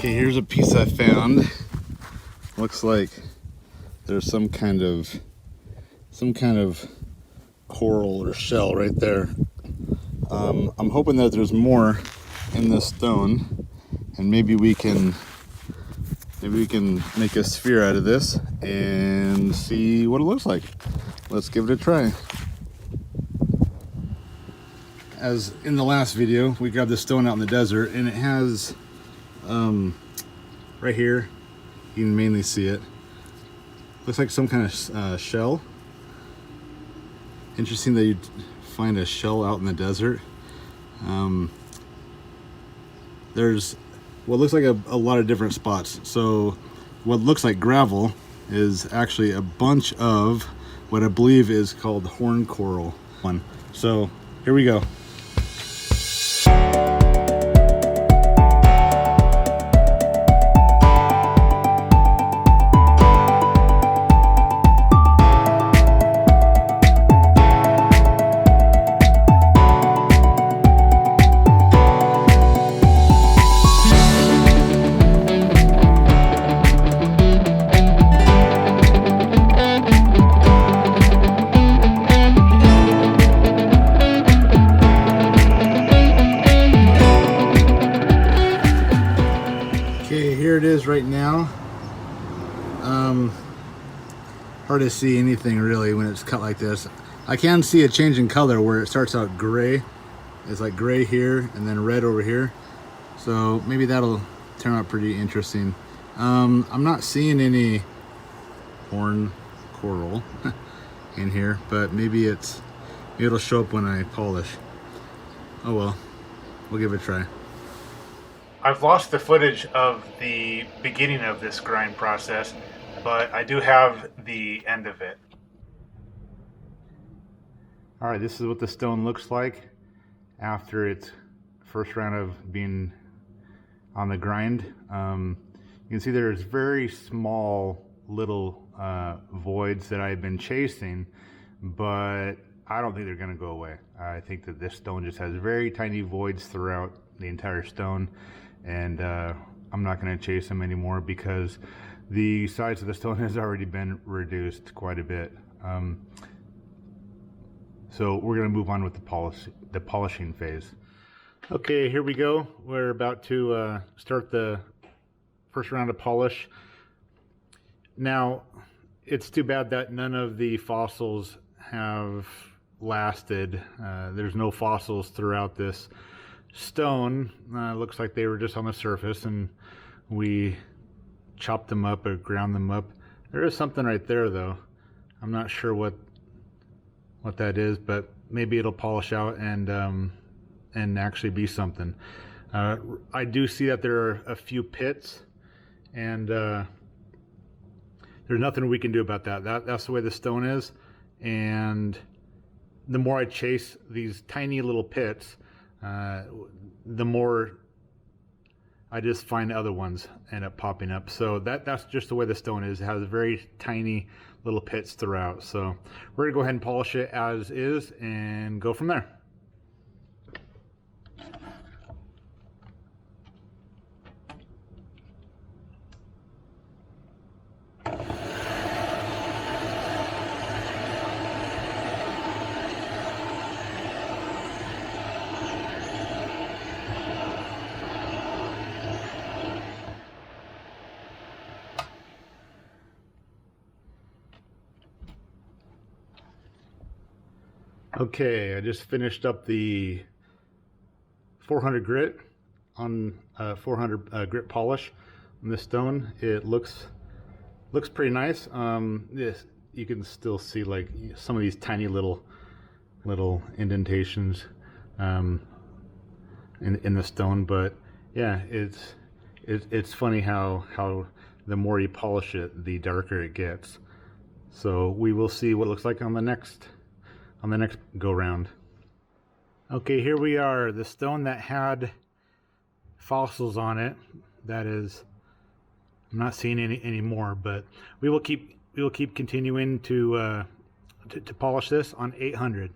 Okay, here's a piece I found. Looks like there's some kind of coral or shell right there. I'm hoping that there's more in this stone, and maybe we can make a sphere out of this and see what it looks like. Let's give it a try. As in the last video, we grabbed this stone out in the desert, and it has right here, you can mainly see it. Looks like some kind of shell. Interesting that you'd find a shell out in the desert. There's what looks like a lot of different spots. So what looks like gravel is actually a bunch of what I believe is called horn coral. So here we go. Okay, here it is right now. Hard to see anything really when it's cut like this. I can see a change in color where it starts out gray. It's like gray here and then red over here. So maybe that'll turn out pretty interesting. I'm not seeing any horn coral in here, but maybe it'll show up when I polish. Oh well, we'll give it a try. I've lost the footage of the beginning of this grind process, but I do have the end of it. All right, this is what the stone looks like after its first round of being on the grind. You can see there's very small little voids that I've been chasing, but I don't think they're gonna go away. I think that this stone just has very tiny voids throughout the entire stone, and I'm not gonna chase them anymore because the size of the stone has already been reduced quite a bit. So we're gonna move on with the polishing phase. Okay, here we go. We're about to start the first round of polish. Now, it's too bad that none of the fossils have lasted. There's no fossils throughout this stone. Looks like they were just on the surface and we chopped them up or ground them up. There is something right there though. I'm not sure what that is, but maybe it'll polish out and actually be something. I do see that there are a few pits, and there's nothing we can do about that. That's the way the stone is, and the more I chase these tiny little pits, the more I just find other ones end up popping up. So that's just the way the stone is. It has very tiny little pits throughout. So we're gonna go ahead and polish it as is and go from there. Okay, I just finished up the 400 grit on 400 grit polish on this stone. It looks pretty nice. Yes, you can still see like some of these tiny little indentations in the stone, but yeah, it's funny how the more you polish it, the darker it gets. So we will see what it looks like on the next go round. Okay, here we are, the stone that had fossils on it. That is, I'm not seeing any more, but we will keep continuing to polish this on 800.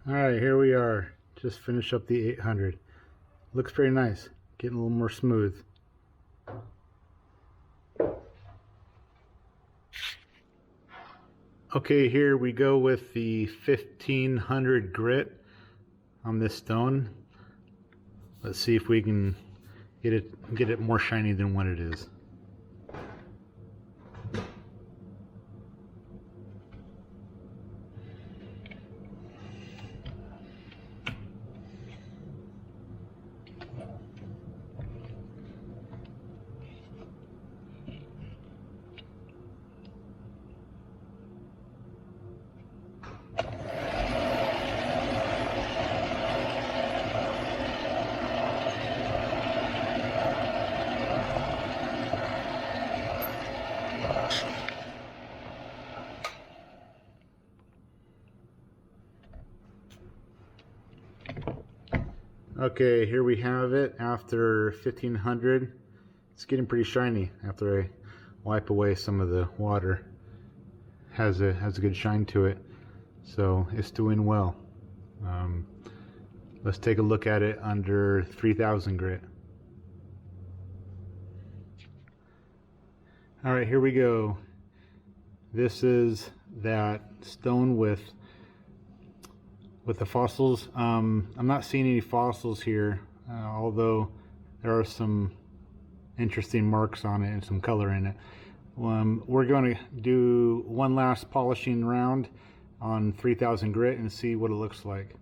All right, here we are. Just finished up the 800. Looks pretty nice. Getting a little more smooth. Okay, here we go with the 1500 grit on this stone. Let's see if we can get it more shiny than what it is. Okay, here we have it after 1500. It's getting pretty shiny after I wipe away some of the water. Has a good shine to it, so it's doing well. Let's take a look at it under 3000 grit. All right, here we go. This is that stone with the fossils. I'm not seeing any fossils here, although there are some interesting marks on it and some color in it. We're going to do one last polishing round on 3000 grit and see what it looks like.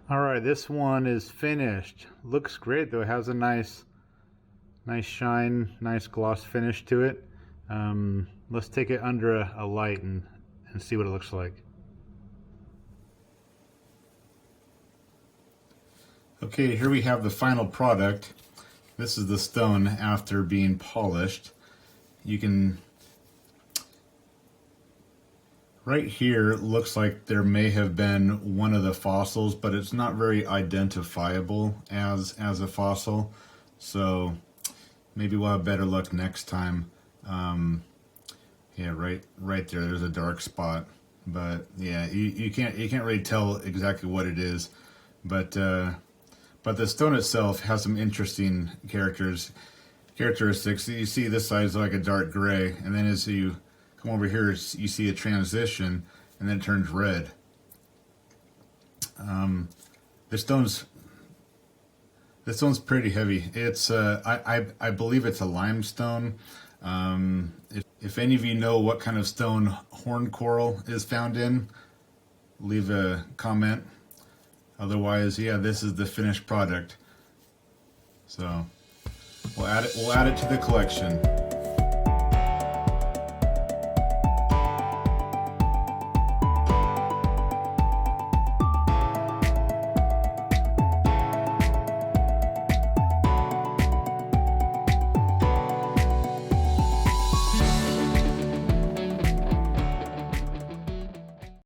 All right, this one is finished. Looks great though. It has a nice shine, nice gloss finish to it. Let's take it under a light and see what it looks like. Okay, here we have the final product. This is the stone after being polished. You can, right here, it looks like there may have been one of the fossils, but it's not very identifiable as a fossil. So maybe we'll have better luck next time. Yeah, right there, there's a dark spot. But yeah, you can't really tell exactly what it is. But the stone itself has some interesting characteristics. You see this side is like a dark gray, and then as you come over here, you see a transition, and then it turns red. This stone's pretty heavy. It's I believe it's a limestone. If any of you know what kind of stone horn coral is found in, leave a comment. Otherwise, yeah, this is the finished product. So we'll add it to the collection.